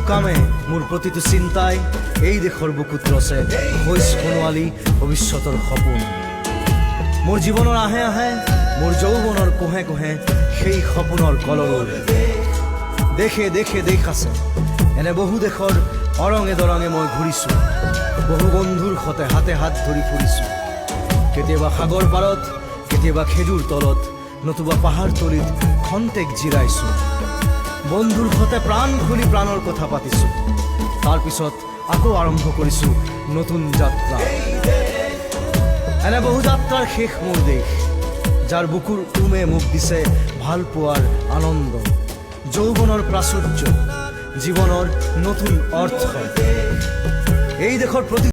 কামে মোৰ প্ৰতিটো চিন্তাই এই দেশৰ বুকুত ৰচে হৈছ সোণোৱালী ভৱিষ্যতৰ সপোন। মোৰ জীৱনৰ আহে আহে মোৰ যৌৱনৰ কোহে কোহে সেই সপোনৰ কলৰৱ। দেশে দেশে দেশ আছে, এনে বহু দেশৰ অৰঙে দৰঙে মই ঘূৰিছোঁ। বহু বন্ধুৰ সতে হাতে হাত ধৰি ফুৰিছোঁ। কেতিয়াবা সাগৰ পাৰত, কেতিয়াবা খেজুৰ তলত, নতুবা পাহাৰ তলিত খন্তেক জিৰাইছোঁ। বন্ধুৰ সতে প্ৰাণ খুলি প্ৰাণৰ কথা পাতিছোঁ। তাৰপিছত আকৌ আৰম্ভ কৰিছোঁ নতুন যাত্ৰা। এনে বহু যাত্ৰাৰ শেষ মোৰ দেশ, যাৰ বুকুৰ উমে মোক দিছে ভাল পোৱাৰ আনন্দ, যৌৱনৰ প্ৰাচুৰ্য, জীৱনৰ নতুন অৰ্থ। এই দেশৰ প্ৰতি